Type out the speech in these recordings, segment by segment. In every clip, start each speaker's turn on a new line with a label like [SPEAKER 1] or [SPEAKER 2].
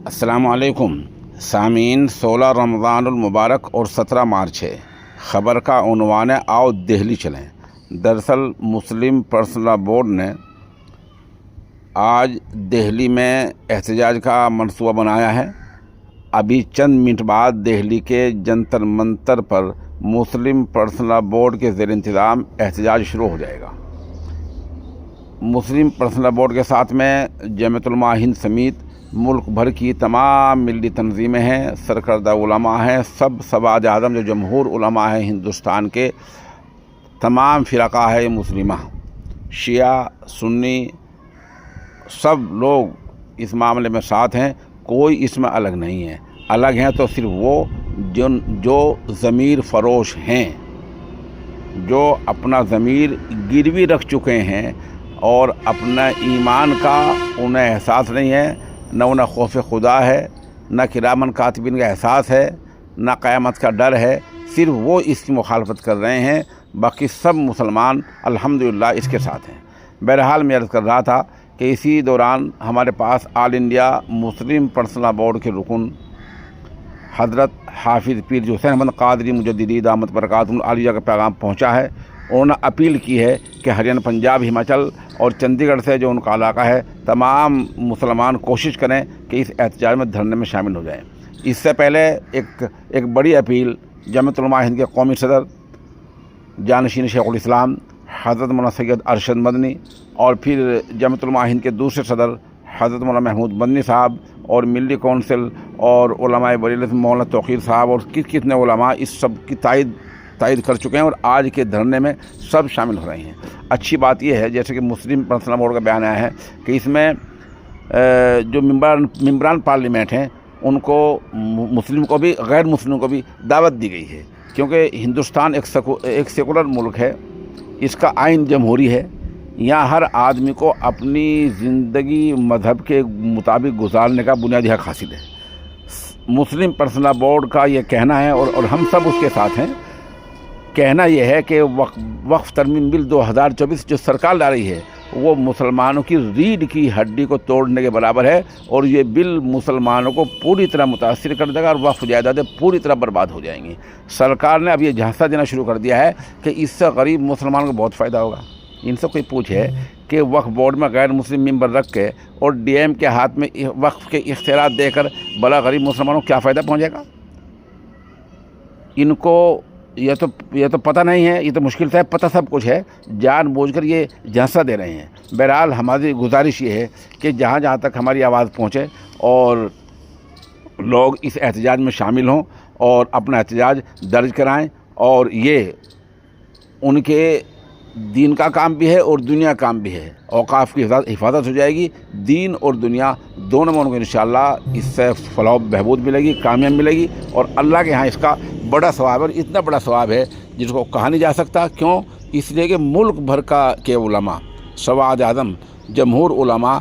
[SPEAKER 1] السلام علیکم سامعین، 16 رمضان المبارک اور 17 مارچ ہے۔ خبر کا عنوان ہے آؤ دہلی چلیں۔ دراصل مسلم پرسنل لا بورڈ نے آج دہلی میں احتجاج کا منصوبہ بنایا ہے۔ ابھی چند منٹ بعد دہلی کے جنتر منتر پر مسلم پرسنل لا بورڈ کے زیر انتظام احتجاج شروع ہو جائے گا۔ مسلم پرسنل لا بورڈ کے ساتھ میں جمعیت علماء ہند سمیت ملک بھر کی تمام ملی تنظیمیں ہیں، سرکردہ علماء ہیں، سباج اعظم جو جمہور علماء ہیں ہندوستان کے، تمام فرقہ ہے مسلمہ، شیعہ سنی، سب لوگ اس معاملے میں ساتھ ہیں، کوئی اس میں الگ نہیں ہے۔ الگ ہیں تو صرف وہ جو ضمیر فروش ہیں، جو اپنا ضمیر گروی رکھ چکے ہیں اور اپنا ایمان کا انہیں احساس نہیں ہے، نہ انہیں خوف خدا ہے، نہ کرامن کاتبین کا احساس ہے، نہ قیامت کا ڈر ہے، صرف وہ اس کی مخالفت کر رہے ہیں، باقی سب مسلمان الحمدللہ اس کے ساتھ ہیں۔ بہرحال میں عرض کر رہا تھا کہ اسی دوران ہمارے پاس آل انڈیا مسلم پرسنل لا بورڈ کے رکن حضرت حافظ پیر حسین احمد قادری مجددی دامت برکاتہم العالیہ کا پیغام پہنچا ہے۔ انہوں نے اپیل کی ہے کہ ہریانہ، پنجاب، ہماچل اور چندی گڑھ سے جو ان کا علاقہ ہے، تمام مسلمان کوشش کریں کہ اس احتجاج میں دھرنے میں شامل ہو جائیں۔ اس سے پہلے ایک بڑی اپیل جمعیت علماء ہند کے قومی صدر جانشین شیخ الاسلام حضرت مولانا سید ارشد مدنی اور پھر جمعیت علماء ہند کے دوسرے صدر حضرت مولانا محمود مدنی صاحب اور ملی کونسل اور علماء بریلوی مولانا توقیر صاحب اور کتنے علماء اس سب کی تائید کر چکے ہیں اور آج کے دھرنے میں سب شامل ہو رہے ہیں۔ اچھی بات یہ ہے، جیسے کہ مسلم پرسنل لا بورڈ کا بیان آیا ہے کہ اس میں جو ممبران پارلیمنٹ ہیں ان کو مسلم کو بھی غیر مسلم کو بھی دعوت دی گئی ہے، کیونکہ ہندوستان ایک سیکولر ملک ہے، اس کا آئین جمہوری ہے، یہاں ہر آدمی کو اپنی زندگی مذہب کے مطابق گزارنے کا بنیادی حق حاصل ہے۔ مسلم پرسنل لا بورڈ کا یہ کہنا ہے اور ہم سب اس کے ساتھ ہیں، کہنا یہ ہے کہ وقف ترمیم بل 2024 جو سرکار لا رہی ہے وہ مسلمانوں کی ریڑھ کی ہڈی کو توڑنے کے برابر ہے، اور یہ بل مسلمانوں کو پوری طرح متاثر کر دے گا اور وقف جائیدادیں پوری طرح برباد ہو جائیں گی۔ سرکار نے اب یہ جھانسا دینا شروع کر دیا ہے کہ اس سے غریب مسلمانوں کو بہت فائدہ ہوگا۔ ان سے کوئی پوچھے کہ وقف بورڈ میں غیر مسلم ممبر رکھ کے اور ڈی ایم کے ہاتھ میں وقف کے اختیارات دے کر بلا غریب مسلمانوں کو کیا فائدہ پہنچے گا؟ ان کو یہ تو پتہ نہیں ہے، یہ تو مشکل سے پتہ سب کچھ ہے، جان بوجھ کر یہ جھانسا دے رہے ہیں۔ بہرحال ہماری گزارش یہ ہے کہ جہاں جہاں تک ہماری آواز پہنچے اور لوگ اس احتجاج میں شامل ہوں اور اپنا احتجاج درج کرائیں، اور یہ ان کے دین کا کام بھی ہے اور دنیا کا کام بھی ہے۔ اوقاف کی حفاظت ہو جائے گی، دین اور دنیا دونوں میں ان کو انشاءاللہ اس سے فلاح و بہبود ملے گی، کامیاب ملے گی، اور اللہ کے ہاں اس کا بڑا ثواب ہے، اور اتنا بڑا ثواب ہے جس کو کہا نہیں جا سکتا۔ کیوں؟ اس لیے کہ ملک بھر کے علماء، سباج اعظم، جمہور علماء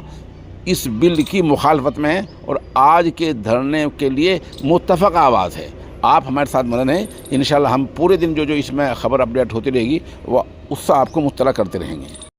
[SPEAKER 1] اس بل کی مخالفت میں ہیں اور آج کے دھرنے کے لیے متفق آواز ہے۔ آپ ہمارے ساتھ مدن ہیں، انشاءاللہ ہم پورے دن جو اس میں خبر اپڈیٹ ہوتی رہے گی وہ اس سے آپ کو مطلع کرتے رہیں گے۔